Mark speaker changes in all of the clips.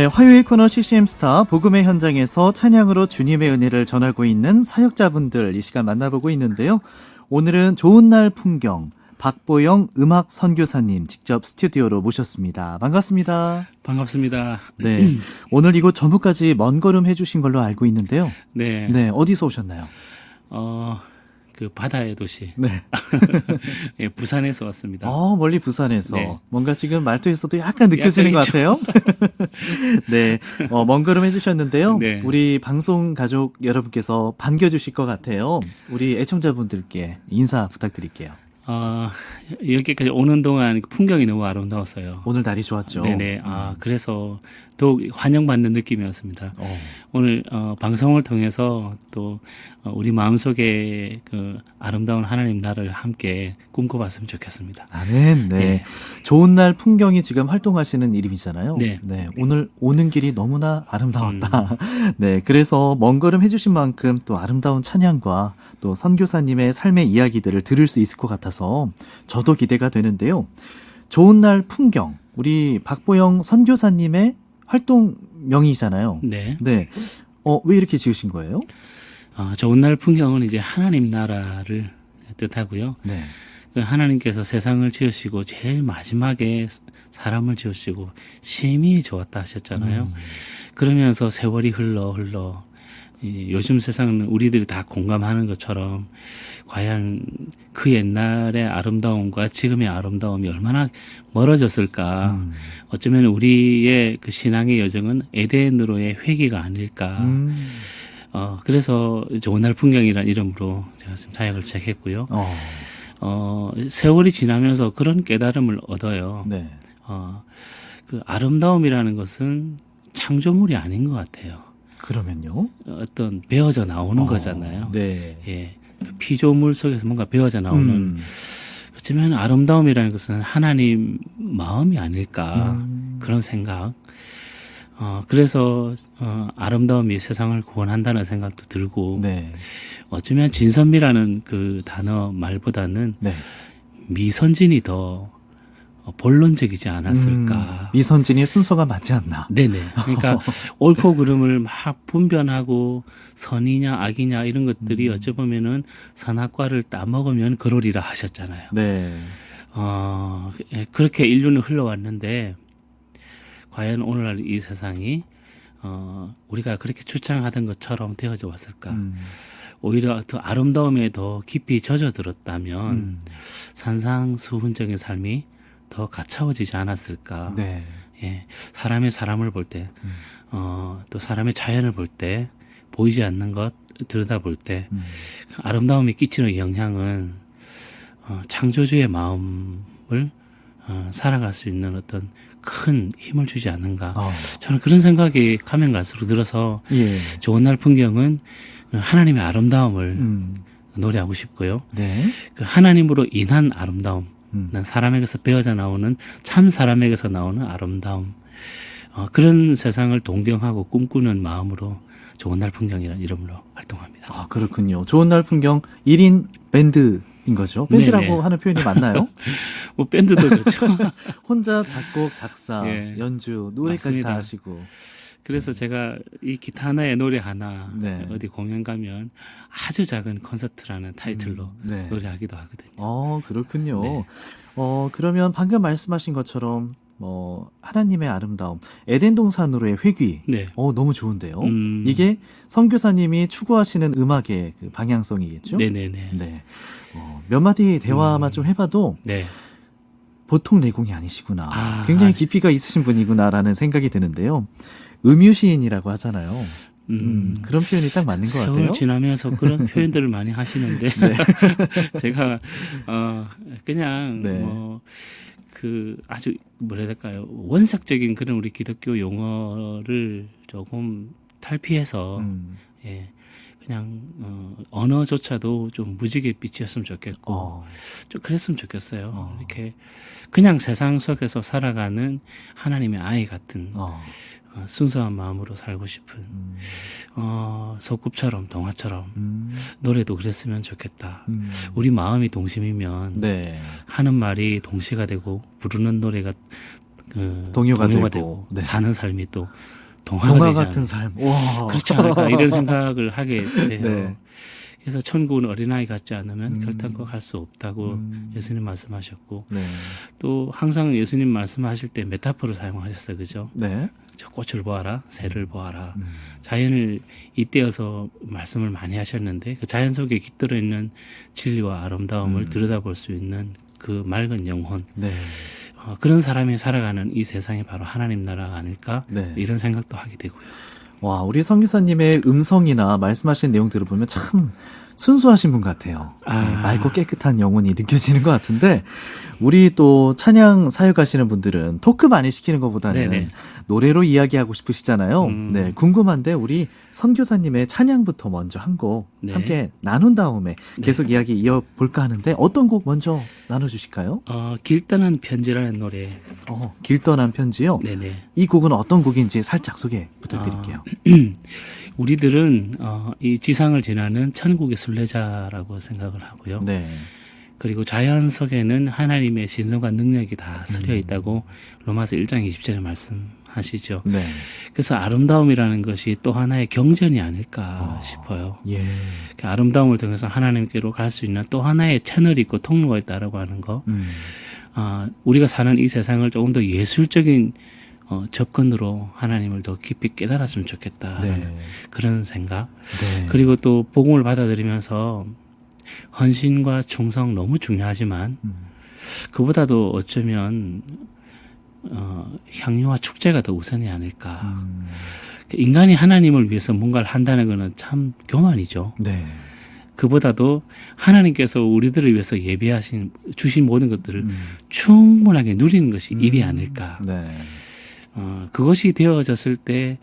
Speaker 1: 네, 화요일 코너 CCM 스타 복음의 현장에서 찬양으로 주님의 은혜를 전하고 있는 사역자분들 이 시간 만나보고 있는데요. 오늘은 좋은 날 풍경 박보영 음악 선교사님 직접 스튜디오로 모셨습니다. 반갑습니다.
Speaker 2: 반갑습니다.
Speaker 1: 네, 오늘 이곳 전북까지 먼 걸음 해주신 걸로 알고 있는데요.
Speaker 2: 네.
Speaker 1: 네, 어디서 오셨나요?
Speaker 2: 그 바다의 도시.
Speaker 1: 네.
Speaker 2: 예, 부산에서 왔습니다.
Speaker 1: 멀리 부산에서.
Speaker 2: 네.
Speaker 1: 뭔가 지금 말투에서도 약간 느껴지는 것 같아요. 네. 먼 걸음 해주셨는데요.
Speaker 2: 네.
Speaker 1: 우리 방송 가족 여러분께서 반겨주실 것 같아요. 우리 애청자분들께 인사 부탁드릴게요.
Speaker 2: 여기까지 오는 동안 풍경이 너무 아름다웠어요.
Speaker 1: 오늘 날이 좋았죠.
Speaker 2: 네네. 그래서 더욱 환영받는 느낌이었습니다. 오늘 방송을 통해서 또 우리 마음속에 그 아름다운 하나님 나라를 함께 꿈꿔봤으면 좋겠습니다.
Speaker 1: 아멘. 네.
Speaker 2: 네.
Speaker 1: 좋은 날 풍경이 지금 활동하시는 이름이잖아요.
Speaker 2: 네.
Speaker 1: 오늘 오는 길이 너무나 아름다웠다. 네. 그래서 먼 걸음 해주신 만큼 또 아름다운 찬양과 또 선교사님의 삶의 이야기들을 들을 수 있을 것 같아서 저도 기대가 되는데요. 좋은 날 풍경. 우리 박보영 선교사님의 활동명이잖아요.
Speaker 2: 네.
Speaker 1: 네. 왜 이렇게 지으신 거예요?
Speaker 2: 좋은 날 풍경은 이제 하나님 나라를 뜻하고요.
Speaker 1: 네.
Speaker 2: 그 하나님께서 세상을 지으시고 제일 마지막에 사람을 지으시고 심히 좋았다 하셨잖아요. 그러면서 세월이 흘러 요즘 세상은 우리들이 다 공감하는 것처럼 과연 그 옛날의 아름다움과 지금의 아름다움이 얼마나 멀어졌을까. 어쩌면 우리의 그 신앙의 여정은 에덴으로의 회귀가 아닐까. 그래서 좋은 날 풍경이라는 이름으로 제가 지금 사역을 시작했고요. 세월이 지나면서 그런 깨달음을 얻어요.
Speaker 1: 네.
Speaker 2: 그 아름다움이라는 것은 창조물이 아닌 것 같아요.
Speaker 1: 그러면요?
Speaker 2: 어떤 베어져 나오는 거잖아요.
Speaker 1: 네.
Speaker 2: 예. 그 피조물 속에서 뭔가 베어져 나오는. 어쩌면 아름다움이라는 것은 하나님 마음이 아닐까. 그런 생각. 그래서 아름다움이 세상을 구원한다는 생각도 들고.
Speaker 1: 네.
Speaker 2: 어쩌면 진선미라는 그 단어 말보다는
Speaker 1: 네.
Speaker 2: 미선진이 더 본론적이지 않았을까.
Speaker 1: 미선진의 순서가 맞지 않나.
Speaker 2: 네네. 그러니까 옳고 그름을 막 분별하고 선이냐 악이냐 이런 것들이 어쩌보면은 선악과를 따먹으면 그러리라 하셨잖아요.
Speaker 1: 네.
Speaker 2: 그렇게 인류는 흘러왔는데 과연 오늘날 이 세상이 우리가 그렇게 주장하던 것처럼 되어져 왔을까? 오히려 더 아름다움에 더 깊이 젖어들었다면 산상수훈적인 삶이 더 가차워지지 않았을까?
Speaker 1: 네.
Speaker 2: 예, 사람의 사람을 볼 때, 또 사람의 자연을 볼 때, 보이지 않는 것 들여다볼 때, 아름다움이 끼치는 영향은 창조주의 마음을 살아갈 수 있는 어떤 큰 힘을 주지 않는가. 저는 그런 생각이 가면 갈수록 들어서
Speaker 1: 예.
Speaker 2: 좋은 날 풍경은 하나님의 아름다움을 노래하고 싶고요.
Speaker 1: 네.
Speaker 2: 그 하나님으로 인한 아름다움, 사람에게서 베어져 나오는 참 사람에게서 나오는 아름다움, 그런 세상을 동경하고 꿈꾸는 마음으로 좋은 날 풍경이라는 이름으로 활동합니다.
Speaker 1: 그렇군요. 좋은 날 풍경 1인 밴드인 거죠. 밴드라고
Speaker 2: 네네.
Speaker 1: 하는 표현이 맞나요?
Speaker 2: 뭐 밴드도 좋죠.
Speaker 1: 혼자 작곡, 작사,
Speaker 2: 예.
Speaker 1: 연주, 노래까지
Speaker 2: 맞습니다.
Speaker 1: 다 하시고.
Speaker 2: 그래서 제가 이 기타 하나에 노래 하나
Speaker 1: 네.
Speaker 2: 어디 공연 가면 아주 작은 콘서트라는 타이틀로
Speaker 1: 네.
Speaker 2: 노래하기도 하거든요.
Speaker 1: 그렇군요.
Speaker 2: 네.
Speaker 1: 그러면 방금 말씀하신 것처럼 하나님의 아름다움, 에덴 동산으로의 회귀.
Speaker 2: 네.
Speaker 1: 너무 좋은데요. 이게 선교사님이 추구하시는 음악의 그 방향성이겠죠?
Speaker 2: 네네네.
Speaker 1: 네. 몇 마디 대화만 좀 해봐도
Speaker 2: 네.
Speaker 1: 보통 내공이 아니시구나. 굉장히 깊이가 있으신 분이구나라는 생각이 드는데요. 음유시인이라고 하잖아요. 그런 표현이 딱 맞는 것 같아요.
Speaker 2: 세월 지나면서 그런 표현들을 많이 하시는데 제가 그냥
Speaker 1: 네.
Speaker 2: 그 아주 뭐라 해야 될까요? 원색적인 그런 우리 기독교 용어를 조금 탈피해서 예. 그냥 언어조차도 좀 무지개 빛이었으면 좋겠고 좀 그랬으면 좋겠어요. 이렇게 그냥 세상 속에서 살아가는 하나님의 아이 같은 순수한 마음으로 살고 싶은 소꿉처럼 동화처럼 노래도 그랬으면 좋겠다. 우리 마음이 동심이면
Speaker 1: 네.
Speaker 2: 하는 말이 동시가 되고 부르는 노래가
Speaker 1: 동요가
Speaker 2: 되고,
Speaker 1: 되고, 네.
Speaker 2: 사는 삶이 또 동화
Speaker 1: 동화 같은 삶. 와.
Speaker 2: 그렇지 않을까 이런 생각을 하게 돼요.
Speaker 1: 네.
Speaker 2: 그래서 천국은 어린아이 같지 않으면 결단코 갈 수 없다고 예수님 말씀하셨고
Speaker 1: 네.
Speaker 2: 또 항상 예수님 말씀하실 때 메타포를 사용하셨어요. 그죠?
Speaker 1: 네.
Speaker 2: 저 꽃을 보아라, 새를 보아라. 자연을 잇대어서 말씀을 많이 하셨는데 그 자연 속에 깃들어 있는 진리와 아름다움을 들여다볼 수 있는 그 맑은 영혼.
Speaker 1: 네.
Speaker 2: 그런 사람이 살아가는 이 세상이 바로 하나님 나라가 아닐까
Speaker 1: 네.
Speaker 2: 이런 생각도 하게 되고요.
Speaker 1: 와, 우리 선교사님의 음성이나 말씀하신 내용들을 보면 참 순수하신 분 같아요. 네, 맑고 깨끗한 영혼이 느껴지는 것 같은데, 우리 또 찬양 사역하시는 분들은 토크 많이 시키는 것보다는
Speaker 2: 네네.
Speaker 1: 노래로 이야기하고 싶으시잖아요. 네, 궁금한데 우리 선교사님의 찬양부터 먼저 한 곡
Speaker 2: 네.
Speaker 1: 함께 나눈 다음에 계속 이야기 이어볼까 하는데 어떤 곡 먼저 나눠주실까요?
Speaker 2: 길 떠난 편지라는 노래.
Speaker 1: 길 떠난 편지요?
Speaker 2: 네네.
Speaker 1: 이 곡은 어떤 곡인지 살짝 소개 부탁드릴게요.
Speaker 2: 우리들은 이 지상을 지나는 천국의 순례자라고 생각을 하고요.
Speaker 1: 네.
Speaker 2: 그리고 자연 속에는 하나님의 신성과 능력이 다 서려 있다고 로마서 1장 20절에 말씀하시죠.
Speaker 1: 네.
Speaker 2: 그래서 아름다움이라는 것이 또 하나의 경전이 아닐까 싶어요.
Speaker 1: 예.
Speaker 2: 그 아름다움을 통해서 하나님께로 갈 수 있는 또 하나의 채널이 있고 통로가 있다라고 하는 거. 우리가 사는 이 세상을 조금 더 예술적인 접근으로 하나님을 더 깊이 깨달았으면 좋겠다.
Speaker 1: 네.
Speaker 2: 그런 생각.
Speaker 1: 네.
Speaker 2: 그리고 또 복음을 받아들이면서 헌신과 충성 너무 중요하지만 그보다도 어쩌면 향유와 축제가 더 우선이 아닐까. 인간이 하나님을 위해서 뭔가를 한다는 것은 참 교만이죠.
Speaker 1: 네.
Speaker 2: 그보다도 하나님께서 우리들을 위해서 예비하신 주신 모든 것들을 충분하게 누리는 것이 일이 아닐까.
Speaker 1: 네.
Speaker 2: 그것이 되어졌을 때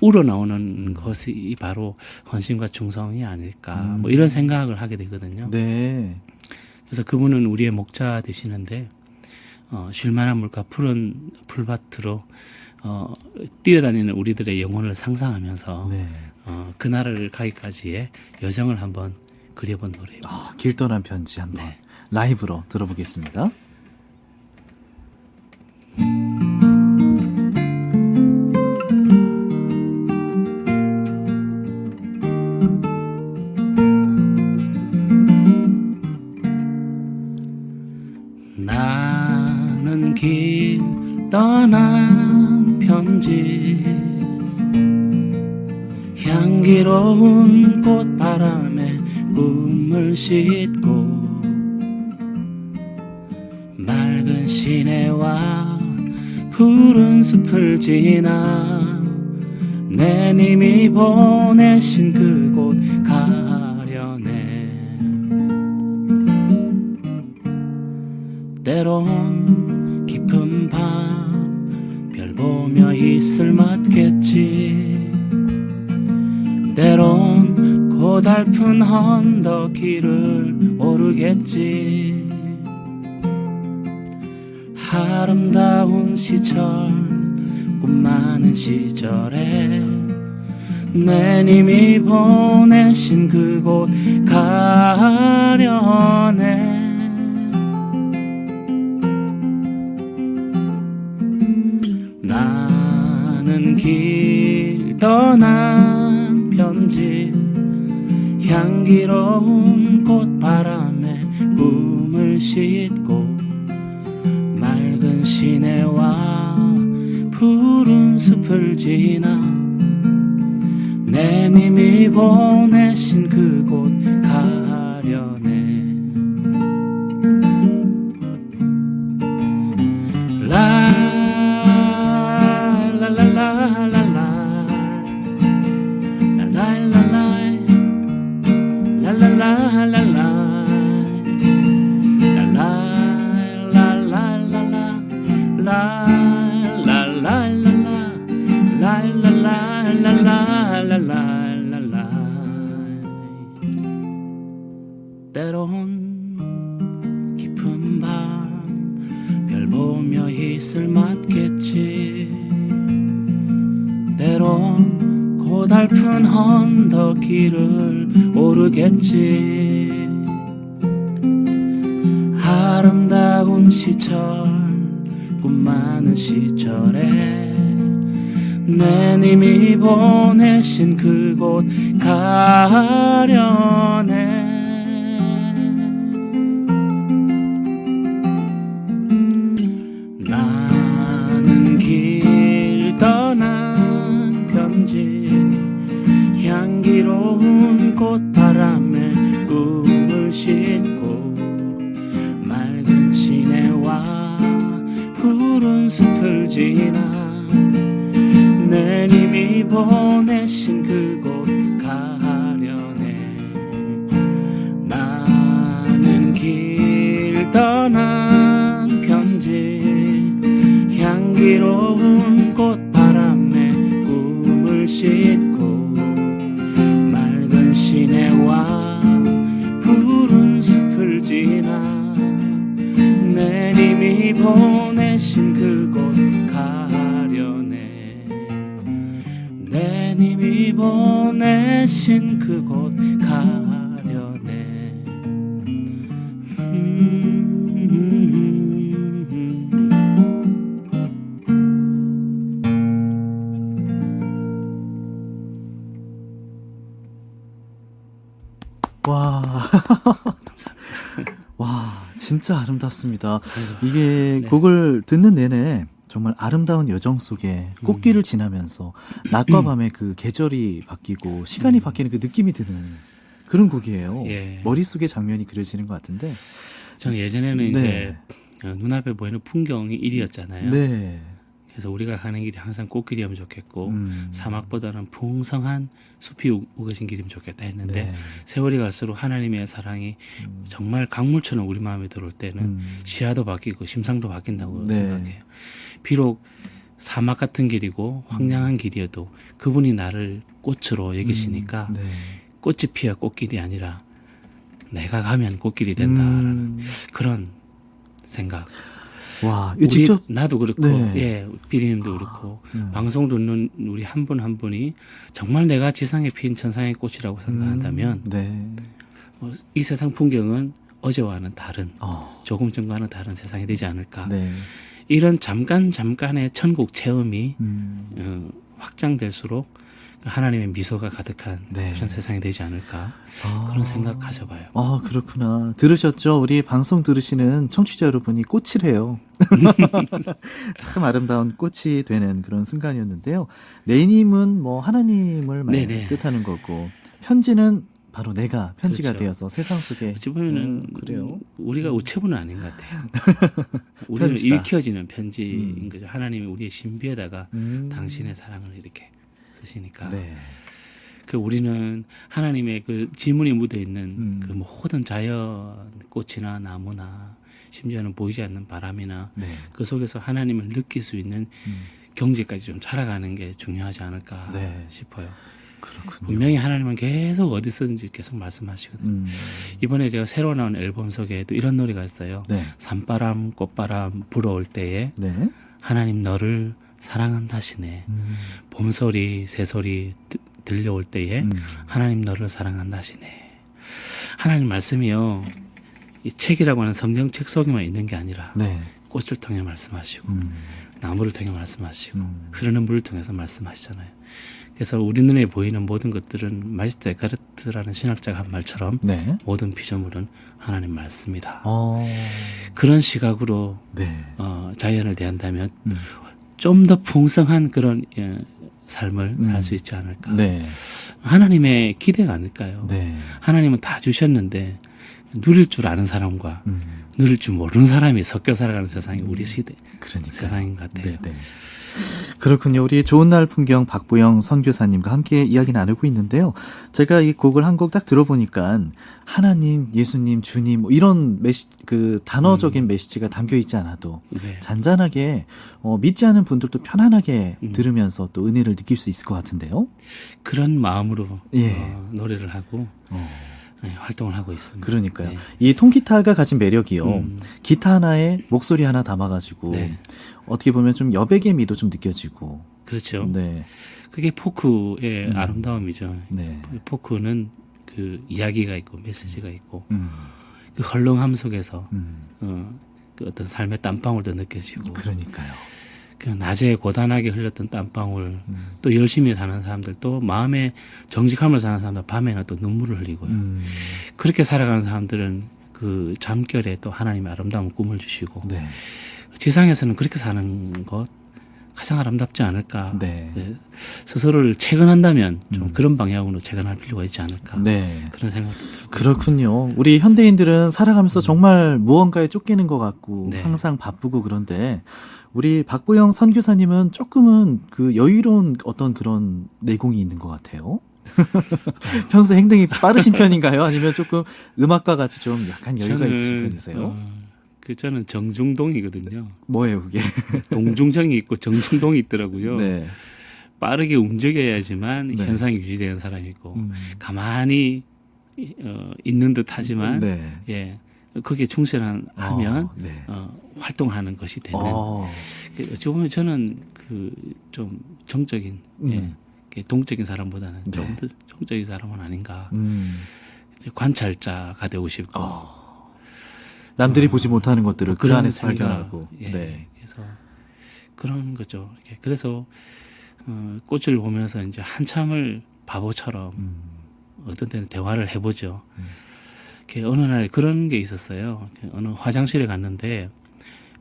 Speaker 2: 우러나오는 것이 바로 헌신과 충성이 아닐까. 뭐 이런 생각을 하게 되거든요.
Speaker 1: 네.
Speaker 2: 그래서 그분은 우리의 목자 되시는데 쉴만한 물과 푸른 풀밭으로 뛰어다니는 우리들의 영혼을 상상하면서
Speaker 1: 네.
Speaker 2: 그 나라를 가기까지의 여정을 한번 그려본 노래예요.
Speaker 1: 길 떠난 편지 한번
Speaker 2: 네.
Speaker 1: 라이브로 들어보겠습니다.
Speaker 2: 나는 길 떠난 편지 향기로운 꽃바람에 꿈을 싣고 맑은 시내와 푸른 숲을 지나 내 님이 보내신 그곳 가려네. 때론 깊은 밤 별 보며 이슬 맞겠지. 때론 고달픈 언덕 길을 오르겠지. 아름다운 시절 꿈 많은 시절에 내 님이 보내신 그곳 가려네. 나는 길 떠난 편지 향기로운 꽃바람에 꿈을 싣고 맑은 시내와 푸른 숲을 지나 내 님이 보내신 그곳 가려네. 때론 깊은 밤 별 보며 이슬 맞겠지. 때론 고달픈 언덕 길을 오르겠지. 아름다운 시절 꿈 많은 시절에 내 님이 보내신 그곳 가려네. 나는 길 떠난 편지 향기로운 꽃바람에 꿈을 싣고 맑은 시내와 푸른 숲을 지나 내 님이 보내신 그곳 가려네. 나는 길 떠난 편지 향기로운 꽃바람에 꿈을 싣고 맑은 시내와 푸른 숲을 지나 내 님이 보내신 그곳 가려네. 내 님이 보내신 그곳 가려네.
Speaker 1: 와. 와, 진짜 아름답습니다. 이게
Speaker 2: 네.
Speaker 1: 곡을 듣는 내내 정말 아름다운 여정 속에 꽃길을 지나면서 낮과 밤의 그 계절이 바뀌고 시간이 바뀌는 그 느낌이 드는 그런 곡이에요.
Speaker 2: 예.
Speaker 1: 머릿속에 장면이 그려지는 것 같은데.
Speaker 2: 저는 예전에는
Speaker 1: 네.
Speaker 2: 이제 눈앞에 보이는 풍경이 일이었잖아요.
Speaker 1: 네.
Speaker 2: 그래서 우리가 가는 길이 항상 꽃길이면 좋겠고
Speaker 1: 음.
Speaker 2: 사막보다는 풍성한 숲이 우거진 길이면 좋겠다 했는데
Speaker 1: 네.
Speaker 2: 세월이 갈수록 하나님의 사랑이 정말 강물처럼 우리 마음에 들어올 때는 시야도 바뀌고 심상도 바뀐다고
Speaker 1: 네.
Speaker 2: 생각해요. 비록 사막 같은 길이고 황량한 길이어도 그분이 나를 꽃으로 여기시니까
Speaker 1: 네.
Speaker 2: 꽃이 피어 꽃길이 아니라 내가 가면 꽃길이 된다라는 그런 생각.
Speaker 1: 와, 이거 직접
Speaker 2: 나도 그렇고,
Speaker 1: 네.
Speaker 2: 예, 비리님도 그렇고, 방송 듣는 우리 한 분 한 분이 정말 내가 지상에 핀 천상의 꽃이라고 생각한다면,
Speaker 1: 네.
Speaker 2: 이 세상 풍경은 어제와는 다른,
Speaker 1: 어.
Speaker 2: 조금 전과는 다른 세상이 되지 않을까.
Speaker 1: 네.
Speaker 2: 이런 잠깐의 천국 체험이
Speaker 1: 음.
Speaker 2: 확장될수록 하나님의 미소가 가득한
Speaker 1: 네.
Speaker 2: 그런 세상이 되지 않을까.
Speaker 1: 아.
Speaker 2: 그런 생각 가져봐요.
Speaker 1: 아, 그렇구나. 들으셨죠? 우리 방송 들으시는 청취자 여러분이 꽃이래요. 참 아름다운 꽃이 되는 그런 순간이었는데요. 내님은 뭐 하나님을
Speaker 2: 네네.
Speaker 1: 뜻하는 거고, 편지는 바로 내가 편지가
Speaker 2: 그렇죠.
Speaker 1: 되어서 세상 속에.
Speaker 2: 어찌 보면은
Speaker 1: 그래요.
Speaker 2: 우리가 우체부는 아닌 것 같아요. 우리는
Speaker 1: 편지다.
Speaker 2: 읽혀지는 편지인 거죠. 하나님이 우리의 신비에다가 당신의 사랑을 이렇게 쓰시니까.
Speaker 1: 네.
Speaker 2: 그 우리는 하나님의 그 지문이 묻어 있는 그 모든 자연 꽃이나 나무나 심지어는 보이지 않는 바람이나
Speaker 1: 네.
Speaker 2: 그 속에서 하나님을 느낄 수 있는 경지까지 좀 자라가는 게 중요하지 않을까
Speaker 1: 네.
Speaker 2: 싶어요.
Speaker 1: 그렇군요.
Speaker 2: 분명히 하나님은 계속 어디서든지 계속 말씀하시거든요. 이번에 제가 새로 나온 앨범 속에도 이런 노래가 있어요.
Speaker 1: 네.
Speaker 2: 산바람, 꽃바람 불어올 때에
Speaker 1: 네.
Speaker 2: 하나님 너를 사랑한다시네. 봄소리, 새소리 들려올 때에 하나님 너를 사랑한다시네. 하나님 말씀이요. 이 책이라고 하는 성경책 속에만 있는 게 아니라
Speaker 1: 네.
Speaker 2: 꽃을 통해 말씀하시고 나무를 통해 말씀하시고 흐르는 물을 통해서 말씀하시잖아요. 그래서 우리 눈에 보이는 모든 것들은 마이스터 에카르트라는 신학자가 한 말처럼
Speaker 1: 네.
Speaker 2: 모든 피조물은 하나님 말씀이다.
Speaker 1: 어.
Speaker 2: 그런 시각으로
Speaker 1: 네.
Speaker 2: 자연을 대한다면 좀 더 풍성한 그런 삶을 살 수 있지 않을까.
Speaker 1: 네.
Speaker 2: 하나님의 기대가 아닐까요?
Speaker 1: 네.
Speaker 2: 하나님은 다 주셨는데 누릴 줄 아는 사람과 누릴 줄 모르는 사람이 섞여 살아가는 세상이 우리 시대
Speaker 1: 그러니까.
Speaker 2: 세상인 것 같아요.
Speaker 1: 네, 네. 그렇군요. 우리 좋은 날 풍경 박보영 선교사님과 함께 이야기 나누고 있는데요. 제가 이 곡을 한 곡 딱 들어보니까 하나님, 예수님, 주님 뭐 이런 그 단어적인 메시지가 담겨 있지 않아도
Speaker 2: 네.
Speaker 1: 잔잔하게 믿지 않은 분들도 편안하게 들으면서 또 은혜를 느낄 수 있을 것 같은데요.
Speaker 2: 그런 마음으로
Speaker 1: 예.
Speaker 2: 노래를 하고 네, 활동을 하고 있습니다.
Speaker 1: 그러니까요.
Speaker 2: 네.
Speaker 1: 이 통기타가 가진 매력이요. 기타 하나에 목소리 하나 담아가지고
Speaker 2: 네.
Speaker 1: 어떻게 보면 좀 여백의 미도 좀 느껴지고.
Speaker 2: 그렇죠.
Speaker 1: 네.
Speaker 2: 그게 포크의 아름다움이죠.
Speaker 1: 네.
Speaker 2: 포크는 그 이야기가 있고 메시지가 있고 그 헐렁함 속에서 그 어떤 삶의 땀방울도 느껴지고
Speaker 1: 그러니까요.
Speaker 2: 그 낮에 고단하게 흘렸던 땀방울 또 열심히 사는 사람들 또 마음에 정직함을 사는 사람들 밤에는 또 눈물을 흘리고요. 그렇게 살아가는 사람들은 그 잠결에 또 하나님의 아름다운 꿈을 주시고
Speaker 1: 네.
Speaker 2: 지상에서는 그렇게 사는 것 가장 아름답지 않을까.
Speaker 1: 네.
Speaker 2: 네. 스스로를 체근한다면 좀 그런 방향으로 체근할 필요가 있지 않을까.
Speaker 1: 네.
Speaker 2: 그런 생각도 들고요.
Speaker 1: 그렇군요. 우리 현대인들은 살아가면서 정말 무언가에 쫓기는 것 같고
Speaker 2: 네.
Speaker 1: 항상 바쁘고 그런데 우리 박보영 선교사님은 조금은 그 여유로운 어떤 그런 내공이 있는 것 같아요. 평소 행동이 빠르신 편인가요? 아니면 조금 음악과 같이 좀 약간 여유가 있으신 편이세요?
Speaker 2: 저는 정중동이거든요.
Speaker 1: 뭐예요, 그게?
Speaker 2: 동중정이 있고 정중동이 있더라고요.
Speaker 1: 네.
Speaker 2: 빠르게 움직여야지만
Speaker 1: 네.
Speaker 2: 현상이 유지되는 사람이고 가만히 있는 듯하지만
Speaker 1: 네.
Speaker 2: 예 거기에 충실하면
Speaker 1: 네.
Speaker 2: 활동하는 것이 되는.
Speaker 1: 어.
Speaker 2: 어찌 보면 저는 그 좀 정적인 동적인 사람보다는
Speaker 1: 네.
Speaker 2: 좀 더 정적인 사람은 아닌가.
Speaker 1: 음.
Speaker 2: 이제 관찰자가 되고 싶고
Speaker 1: 남들이 보지 못하는 것들을 그
Speaker 2: 그런
Speaker 1: 안에서
Speaker 2: 생각,
Speaker 1: 발견하고.
Speaker 2: 예,
Speaker 1: 네.
Speaker 2: 그래서 그런 거죠. 이렇게 그래서 꽃을 보면서 이제 한참을 바보처럼 어떤 때는 대화를 해보죠. 이렇게 어느 날 그런 게 있었어요. 어느 화장실에 갔는데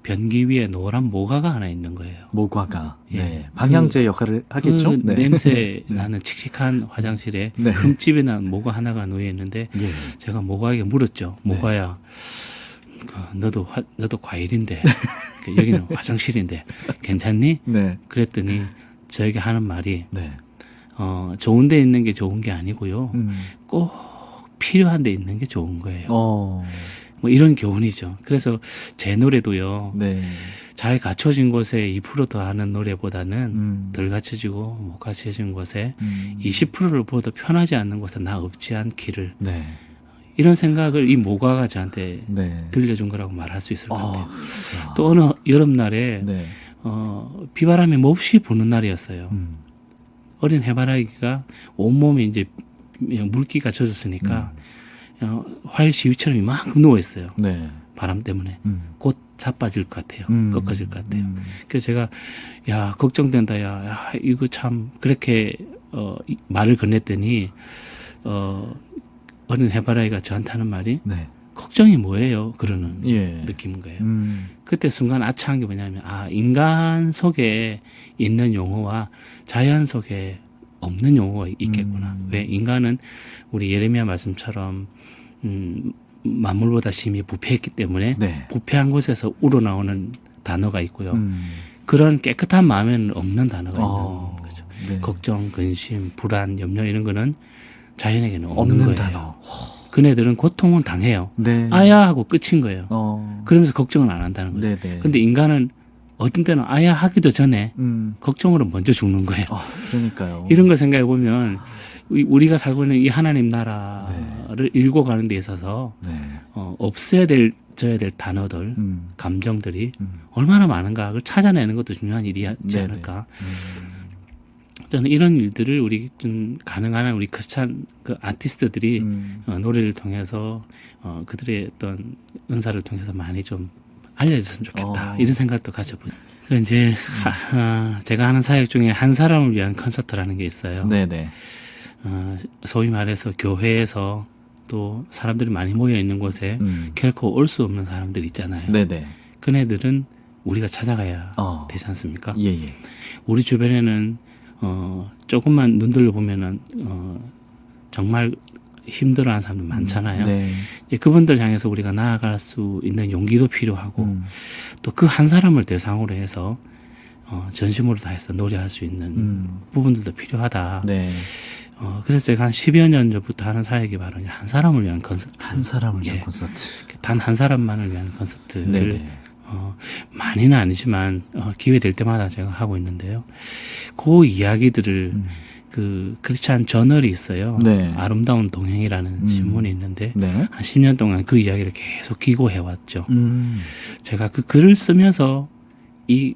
Speaker 2: 변기 위에 노란 모가가 하나 있는 거예요.
Speaker 1: 모과가.
Speaker 2: 예.
Speaker 1: 네. 방향제 역할을 하겠죠?
Speaker 2: 그
Speaker 1: 네.
Speaker 2: 냄새 나는 칙칙한 화장실에
Speaker 1: 네.
Speaker 2: 흠집이 난 모가 하나가 놓여 있는데
Speaker 1: 예.
Speaker 2: 제가 모가에게 물었죠.
Speaker 1: 네.
Speaker 2: 모가야, 너도 과일인데 여기는 화장실인데 괜찮니?
Speaker 1: 네.
Speaker 2: 그랬더니 저에게 하는 말이
Speaker 1: 네.
Speaker 2: 좋은 데 있는 게 좋은 게 아니고요.
Speaker 1: 음.
Speaker 2: 꼭 필요한 데 있는 게 좋은 거예요.
Speaker 1: 어.
Speaker 2: 뭐 이런 교훈이죠. 그래서 제 노래도요.
Speaker 1: 네.
Speaker 2: 잘 갖춰진 곳에 2% 더 하는 노래보다는 덜 갖춰지고 못 갖춰진 곳에 20%를 보다 편하지 않는 곳에 나 없지 않기를
Speaker 1: 네.
Speaker 2: 이런 생각을 이 모가가 저한테
Speaker 1: 네.
Speaker 2: 들려준 거라고 말할 수 있을 것 같아요.
Speaker 1: 아.
Speaker 2: 또 어느 여름날에
Speaker 1: 네.
Speaker 2: 비바람이 몹시 부는 날이었어요. 어린 해바라기가 온몸에 이제 물기가 젖었으니까 활 시위처럼 이만큼 누워있어요.
Speaker 1: 네.
Speaker 2: 바람 때문에. 곧 자빠질 것 같아요. 꺾어질 것 같아요. 그래서 제가 야 걱정된다. 야 이거 참 그렇게 말을 건넸더니 어린 해바라기가 저한테 하는 말이
Speaker 1: 네.
Speaker 2: 걱정이 뭐예요? 그러는
Speaker 1: 예.
Speaker 2: 느낌인 거예요.
Speaker 1: 음.
Speaker 2: 그때 순간 아차한 게 뭐냐면 인간 속에 있는 용어와 자연 속에 없는 용어가 있겠구나. 왜 인간은 우리 예레미야 말씀처럼 만물보다 심히 부패했기 때문에
Speaker 1: 네.
Speaker 2: 부패한 곳에서 우러나오는 단어가 있고요. 그런 깨끗한 마음에는 없는 단어가 있는 거죠.
Speaker 1: 네.
Speaker 2: 걱정, 근심, 불안, 염려 이런 거는 자연에게는 없는
Speaker 1: 없는
Speaker 2: 거예요.
Speaker 1: 단어.
Speaker 2: 그네들은 고통은 당해요.
Speaker 1: 네.
Speaker 2: 아야 하고 끝인 거예요.
Speaker 1: 어.
Speaker 2: 그러면서 걱정은 안 한다는 거죠.
Speaker 1: 네네.
Speaker 2: 근데 인간은 어떤 때는 아야 하기도 전에 걱정으로 먼저 죽는 거예요.
Speaker 1: 그러니까요.
Speaker 2: 이런 걸 생각해 보면 우리가 살고 있는 이 하나님 나라를 읽어가는 데 있어서
Speaker 1: 네.
Speaker 2: 없어야 져야 될 단어들, 감정들이 얼마나 많은가 그걸 찾아내는 것도 중요한 일이지
Speaker 1: 네네.
Speaker 2: 않을까. 저는 이런 일들을 우리 좀 가능한 한 우리 크리스찬 그 아티스트들이 노래를 통해서 그들의 어떤 은사를 통해서 많이 좀 알려졌으면 좋겠다 이런 생각도 가져보죠. 그 이제 제가 하는 사역 중에 한 사람을 위한 콘서트라는 게 있어요.
Speaker 1: 네네.
Speaker 2: 소위 말해서 교회에서 또 사람들이 많이 모여 있는 곳에 결코 올 수 없는 사람들 있잖아요.
Speaker 1: 네네.
Speaker 2: 그네들은 우리가 찾아가야 되지 않습니까?
Speaker 1: 예예.
Speaker 2: 우리 주변에는 조금만 눈 돌려보면은 정말 힘들어하는 사람들 많잖아요.
Speaker 1: 네.
Speaker 2: 이제 그분들 향해서 우리가 나아갈 수 있는 용기도 필요하고 또 그 한 사람을 대상으로 해서 전심으로 다해서 노래할 수 있는 부분들도 필요하다.
Speaker 1: 네.
Speaker 2: 그래서 제가 한 10여 년 전부터 하는 사역이 바로 한 사람을 위한 콘서트.
Speaker 1: 한 사람을 위한
Speaker 2: 예.
Speaker 1: 콘서트.
Speaker 2: 단 한 사람만을 위한 콘서트를
Speaker 1: 네네.
Speaker 2: 많이는 아니지만 기회 될 때마다 제가 하고 있는데요. 그 이야기들을 그 크리스찬 저널이 있어요.
Speaker 1: 네.
Speaker 2: 아름다운 동행이라는 신문이 있는데
Speaker 1: 네.
Speaker 2: 한 10년 동안 그 이야기를 계속 기고해 왔죠.
Speaker 1: 음.
Speaker 2: 제가 그 글을 쓰면서 이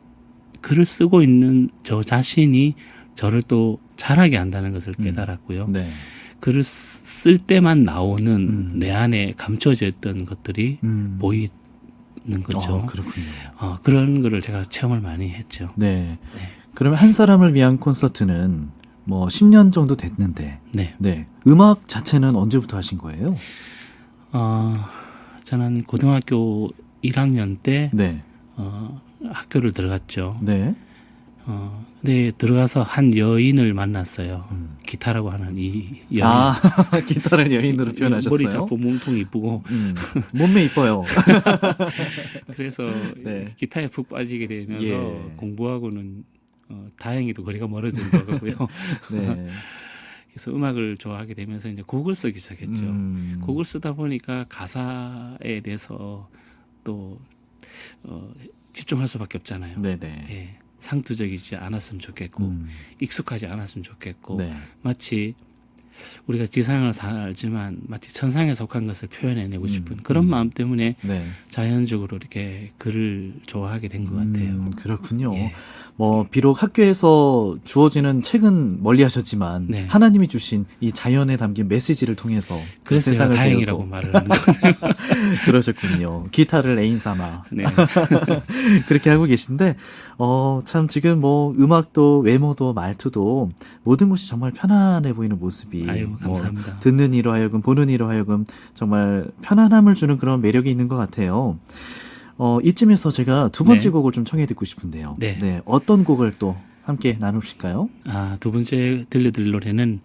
Speaker 2: 글을 쓰고 있는 저 자신이 저를 또 잘하게 한다는 것을 깨달았고요.
Speaker 1: 네.
Speaker 2: 글을 쓸 때만 나오는 내 안에 감춰져 있던 것들이 있는 거죠.
Speaker 1: 그렇군요.
Speaker 2: 그런 거를 제가 체험을 많이 했죠.
Speaker 1: 네.
Speaker 2: 네.
Speaker 1: 그러면 한 사람을 위한 콘서트는 뭐 10년 정도 됐는데,
Speaker 2: 네.
Speaker 1: 네. 음악 자체는 언제부터 하신 거예요?
Speaker 2: 저는 고등학교 1학년 때
Speaker 1: 네.
Speaker 2: 학교를 들어갔죠.
Speaker 1: 네.
Speaker 2: 근데 들어가서 한 여인을 만났어요. 기타라고 하는 이 여인.
Speaker 1: 기타를 여인으로 표현하셨어요?
Speaker 2: 머리 작고 몸통 이쁘고.
Speaker 1: 몸매 이뻐요.
Speaker 2: 그래서
Speaker 1: 네.
Speaker 2: 기타에 푹 빠지게 되면서
Speaker 1: 예.
Speaker 2: 공부하고는 다행히도 거리가 멀어진 거고요.
Speaker 1: 네.
Speaker 2: 그래서 음악을 좋아하게 되면서 이제 곡을 쓰기 시작했죠. 곡을 쓰다 보니까 가사에 대해서 또 집중할 수밖에 없잖아요.
Speaker 1: 네네.
Speaker 2: 예, 상투적이지 않았으면 좋겠고 익숙하지 않았으면 좋겠고
Speaker 1: 네.
Speaker 2: 마치 우리가 지상을 살지만 마치 천상에 속한 것을 표현해내고 싶은 그런 마음 때문에
Speaker 1: 네.
Speaker 2: 자연적으로 이렇게 글을 좋아하게 된 것 같아요.
Speaker 1: 그렇군요.
Speaker 2: 예.
Speaker 1: 뭐 비록 학교에서 주어지는 책은 멀리하셨지만
Speaker 2: 네.
Speaker 1: 하나님이 주신 이 자연에 담긴 메시지를 통해서 그
Speaker 2: 그래서
Speaker 1: 세상을
Speaker 2: 다행이라고
Speaker 1: 배우고
Speaker 2: 말을 하는 거예요.
Speaker 1: 그러셨군요. 기타를 애인 삼아
Speaker 2: 네.
Speaker 1: 그렇게 하고 계신데 참 지금 뭐 음악도 외모도 말투도 모든 것이 정말 편안해 보이는 모습이
Speaker 2: 아유, 감사합니다.
Speaker 1: 듣는 이로 하여금 보는 이로 하여금 정말 편안함을 주는 그런 매력이 있는 것 같아요. 이쯤에서 제가 두 번째
Speaker 2: 네.
Speaker 1: 곡을 좀 청해 듣고 싶은데요.
Speaker 2: 네.
Speaker 1: 어떤 곡을 또 함께 나누실까요?
Speaker 2: 두 번째 들려드릴 노래는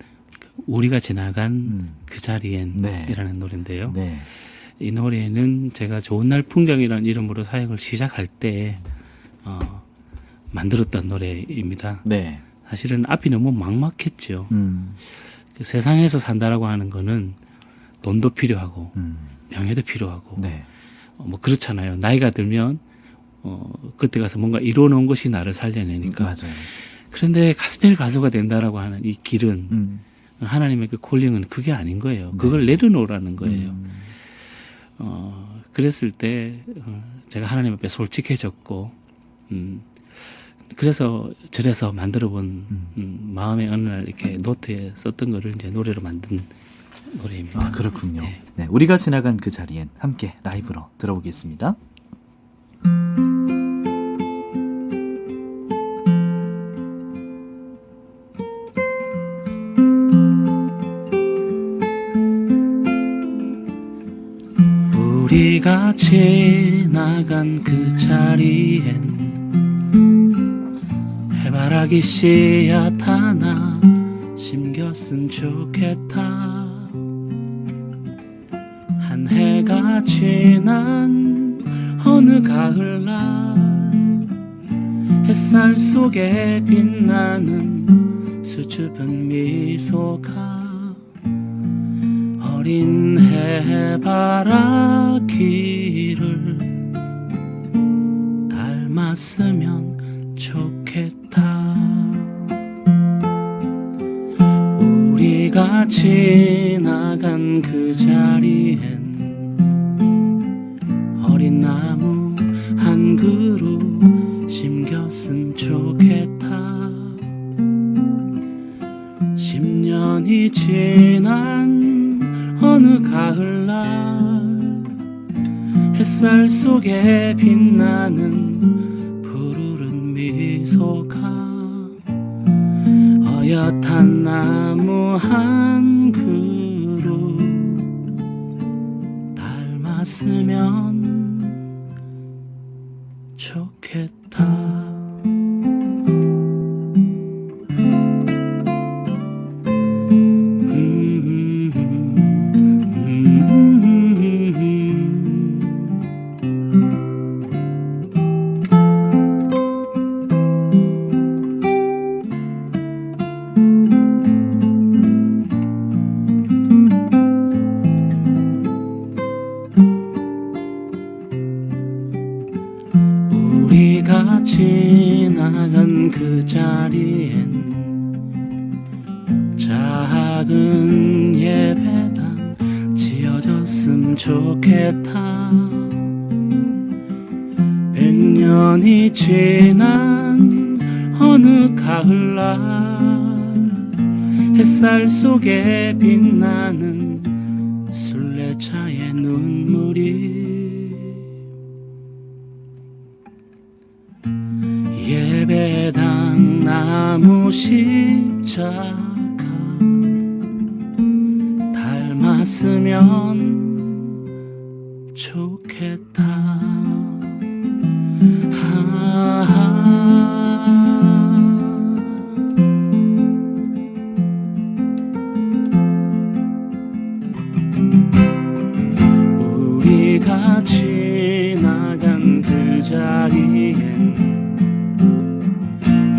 Speaker 2: 우리가 지나간 그 자리엔
Speaker 1: 네.
Speaker 2: 이라는 노래인데요.
Speaker 1: 네.
Speaker 2: 이 노래는 제가 좋은 날 풍경이라는 이름으로 사역을 시작할 때 만들었던 노래입니다.
Speaker 1: 네.
Speaker 2: 사실은 앞이 너무 막막했죠. 그 세상에서 산다라고 하는 거는 돈도 필요하고 명예도 필요하고
Speaker 1: 네.
Speaker 2: 뭐 그렇잖아요. 나이가 들면 그때 가서 뭔가 이뤄놓은 것이 나를 살려내니까.
Speaker 1: 맞아요.
Speaker 2: 그런데 가스펠 가수가 된다라고 하는 이 길은 하나님의 그 콜링은 그게 아닌 거예요. 그걸 내려놓으라는 거예요. 그랬을 때 제가 하나님 앞에 솔직해졌고 그래서 절에서 만들어본 마음의 어느 날 이렇게 노트에 썼던 거를 이제 노래로 만든 노래입니다.
Speaker 1: 그렇군요.
Speaker 2: 네.
Speaker 1: 네, 우리가 지나간 그 자리엔 함께 라이브로 들어보겠습니다.
Speaker 2: 우리가 지나간 그 자리엔 해바라기 씨앗 하나 심겼음 좋겠다. 한 해가 지난 어느 가을날 햇살 속에 빛나는 수줍은 미소가 어린 해바라기를 닮았으면 좋겠다. 우리가 지나간 그 자리엔 어린 나무 한 그루 심겼음 좋겠다. 10년이 지난 어느 가을날 햇살 속에 빛나는 푸르른 미소가 어엿한 나무 한 그루 닮았으면 좋겠다. 우리가 지나간 그 자리엔 작은 예배당 지어졌음 좋겠다. 100년이 지난 어느 가을날 햇살 속에 빛나는 순례차의 눈물이 예배당 나무 십자가 닮았으면 좋겠다. 우리가 지나간 그 자리엔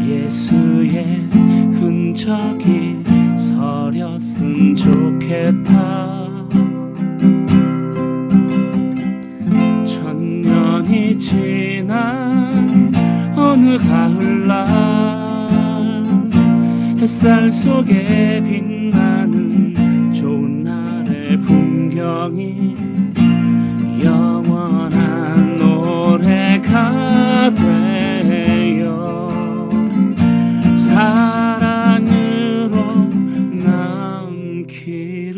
Speaker 2: 예수의 흔적이 서렸으면 좋겠다. 천년이 지난 어느 가을날 햇살 속에 빛나는 좋은 날의 풍경이 영원한 노래가 되어 사랑으로 남기를.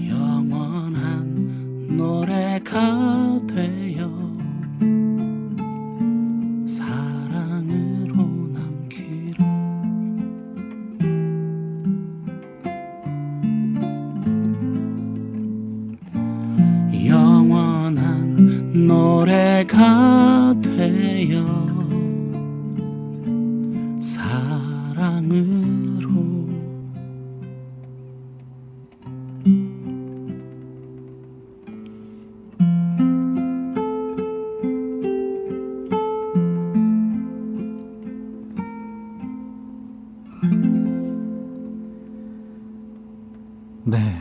Speaker 2: 영원한 노래가 되어 사랑으로 남기를. 영원한 노래가 되어 사랑으로.
Speaker 1: 네.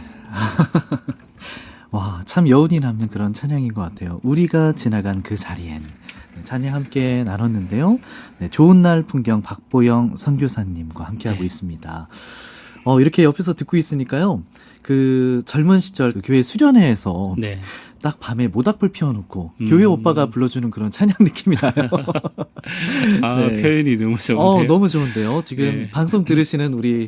Speaker 1: 와, 참 여운이 남는 그런 찬양인 것 같아요. 우리가 지나간 그 자리엔. 네, 찬양 함께 나눴는데요. 네, 좋은 날 풍경 박보영 선교사님과 함께하고
Speaker 2: 네.
Speaker 1: 있습니다. 이렇게 옆에서 듣고 있으니까요. 그 젊은 시절 그 교회 수련회에서
Speaker 2: 네.
Speaker 1: 딱 밤에 모닥불 피워놓고 교회 오빠가 불러주는 그런 찬양 느낌이 나요.
Speaker 2: 아,
Speaker 1: 네.
Speaker 2: 표현이 너무 좋은데요.
Speaker 1: 너무 좋은데요. 지금
Speaker 2: 네.
Speaker 1: 방송 들으시는 우리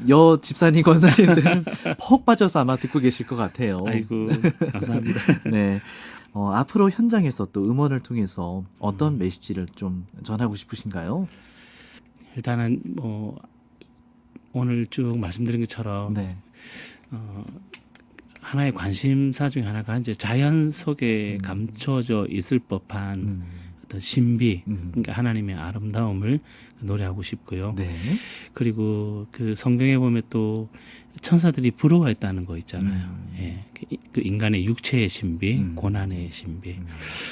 Speaker 1: 여 집사님, 권사님들은 퍽 빠져서 아마 듣고 계실 것 같아요.
Speaker 2: 아이고, 감사합니다.
Speaker 1: 네. 앞으로 현장에서 또 음원을 통해서 어떤 메시지를 좀 전하고 싶으신가요?
Speaker 2: 일단은 뭐 오늘 쭉 말씀드린 것처럼
Speaker 1: 네.
Speaker 2: 하나의 관심사 중에 하나가 이제 자연 속에 감춰져 있을 법한 어떤 신비, 그러니까 하나님의 아름다움을 노래하고 싶고요.
Speaker 1: 네.
Speaker 2: 그리고 그 성경에 보면 또 천사들이 부러워했다는 거 있잖아요. 예, 그 인간의 육체의 신비, 고난의 신비.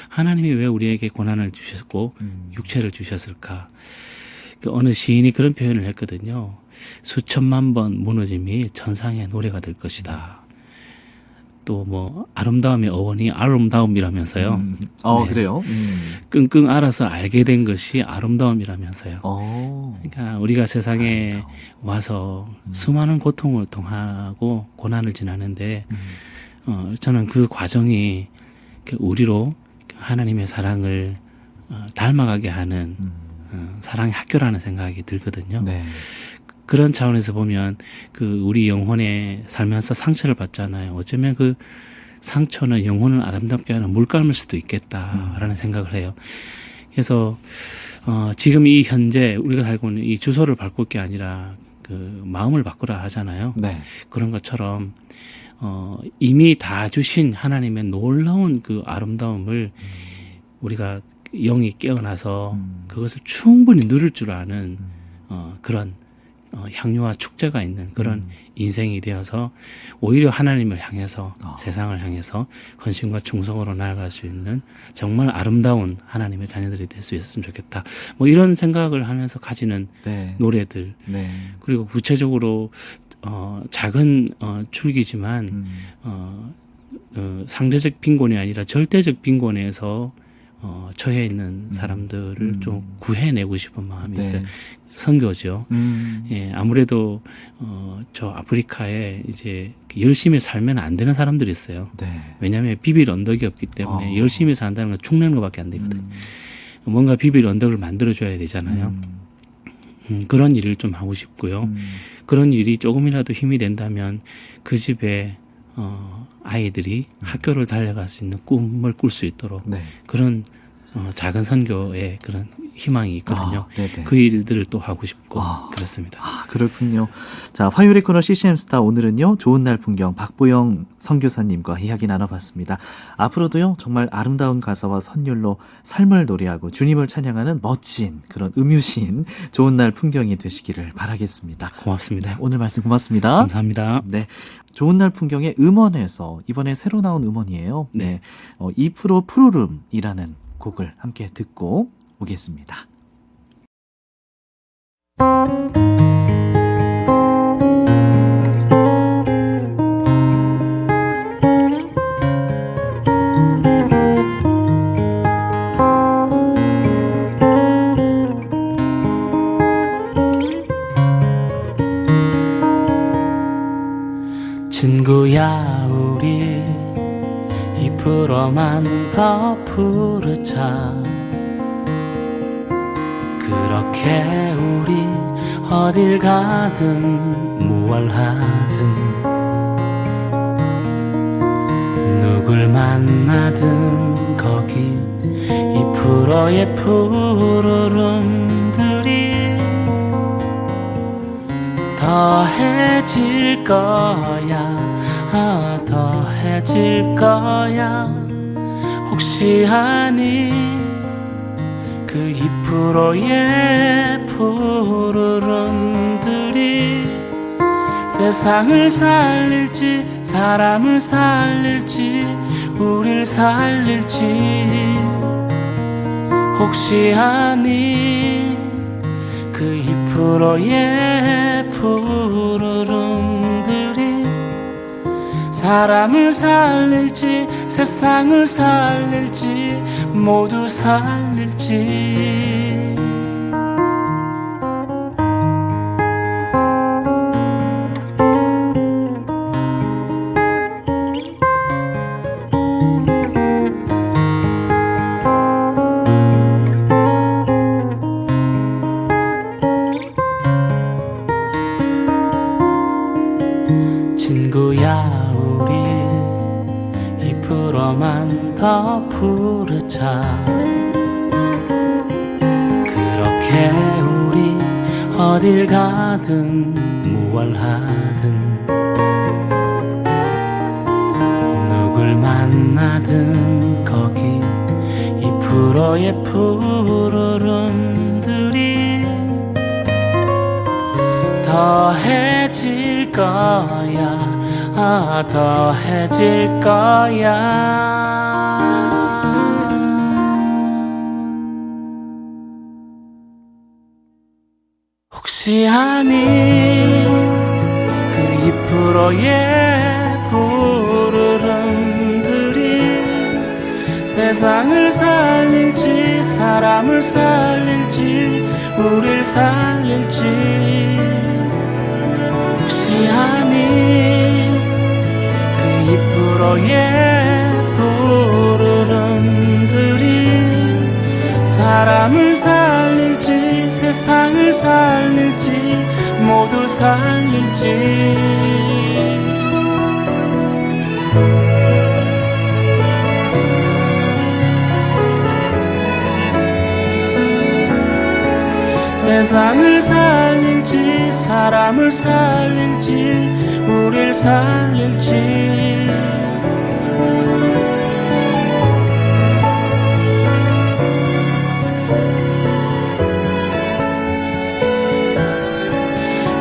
Speaker 2: 하나님이 왜 우리에게 고난을 주셨고 육체를 주셨을까? 그 어느 시인이 그런 표현을 했거든요. 수천만 번 무너짐이 천상의 노래가 될 것이다. 또 뭐 아름다움의 어원이 아름다움이라면서요.
Speaker 1: 네. 그래요?
Speaker 2: 끙끙 앓아서 알게 된 것이 아름다움이라면서요.
Speaker 1: 어.
Speaker 2: 그러니까 우리가 세상에 와서 수많은 고통을 통하고 고난을 지나는데 저는 그 과정이 우리로 하나님의 사랑을 닮아가게 하는 사랑의 학교라는 생각이 들거든요.
Speaker 1: 네.
Speaker 2: 그런 차원에서 보면 그 우리 영혼에 살면서 상처를 받잖아요. 어쩌면 그 상처는 영혼을 아름답게 하는 물감일 수도 있겠다라는 생각을 해요. 그래서 지금 이 현재 우리가 살고 있는 이 주소를 바꿀 게 아니라 그 마음을 바꾸라 하잖아요.
Speaker 1: 네.
Speaker 2: 그런 것처럼 이미 다 주신 하나님의 놀라운 그 아름다움을 우리가 영이 깨어나서 그것을 충분히 누릴 줄 아는 그런 향유와 축제가 있는 그런 인생이 되어서 오히려 하나님을 향해서 세상을 향해서 헌신과 충성으로 나아갈 수 있는 정말 아름다운 하나님의 자녀들이 될 수 있었으면 좋겠다. 뭐 이런 생각을 하면서 가지는
Speaker 1: 네.
Speaker 2: 노래들.
Speaker 1: 네.
Speaker 2: 그리고 구체적으로 작은 줄기지만 상대적 빈곤이 아니라 절대적 빈곤에서 처해 있는 사람들을 좀 구해내고 싶은 마음이
Speaker 1: 네.
Speaker 2: 있어요. 선교죠. 예, 아무래도 저 아프리카에 이제 열심히 살면 안 되는 사람들이 있어요.
Speaker 1: 네.
Speaker 2: 왜냐하면 비빌 언덕이 없기 때문에 열심히 산다는 건 축내는 것밖에 안 되거든요. 뭔가 비빌 언덕을 만들어줘야 되잖아요. 그런 일을 좀 하고 싶고요. 그런 일이 조금이라도 힘이 된다면 그 집에 아이들이 학교를 달려갈 수 있는 꿈을 꿀 수 있도록
Speaker 1: 네.
Speaker 2: 그런 작은 선교의 그런 희망이 있거든요.
Speaker 1: 네네.
Speaker 2: 그 일들을 또 하고 싶고
Speaker 1: 아.
Speaker 2: 그렇습니다.
Speaker 1: 그렇군요. 자, 화요일의 코너 CCM 스타 오늘은요. 좋은 날 풍경 박보영 선교사님과 이야기 나눠봤습니다. 앞으로도요. 정말 아름다운 가사와 선율로 삶을 노래하고 주님을 찬양하는 멋진 그런 음유신 좋은 날 풍경이 되시기를 바라겠습니다.
Speaker 2: 고맙습니다.
Speaker 1: 오늘 말씀 고맙습니다.
Speaker 2: 감사합니다.
Speaker 1: 네. 좋은 날 풍경의 음원에서 이번에 새로 나온 음원이에요. 네. 2% 푸르름이라는 곡을 함께 듣고 오겠습니다.
Speaker 2: 친구야 우리 2%만 더 부르자. 그렇게 우리 어딜 가든 뭘 하든 누굴 만나든 거기 2%의 푸르름들이 더해질 거야. 더해질 거야. 혹시 아니 그 2%의 푸르름들이 세상을 살릴지 사람을 살릴지 우릴 살릴지 혹시 아니 그 2%의 푸르름들이 사람을 살릴지 세상을 살릴지 모두 살릴지. 친구야 우리 2%만 더 부르자. 그렇게 우리 어딜 가든 뭘 하든 누굴 만나든 거기 2%의 푸르름들이 더해질 거야. 더해질 거야. 혹시 아니 그 2%의 푸르름들이 세상을 살릴지 사람을 살릴지 우릴 살릴지 혹시 아니 그 2%의 푸르름들이 사람을 살릴지 세상을 살릴지 모두 살릴지. 세상을 살릴지 사람을 살릴지 우릴 살릴지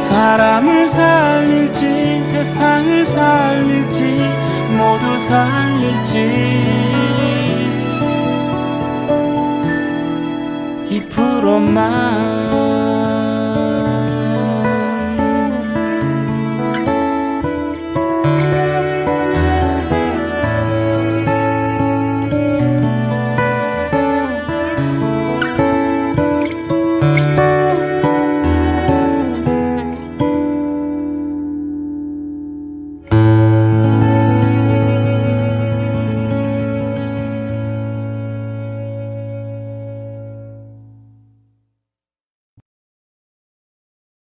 Speaker 2: 사람을 살릴지 세상을 살릴지 모두 살릴지 2%만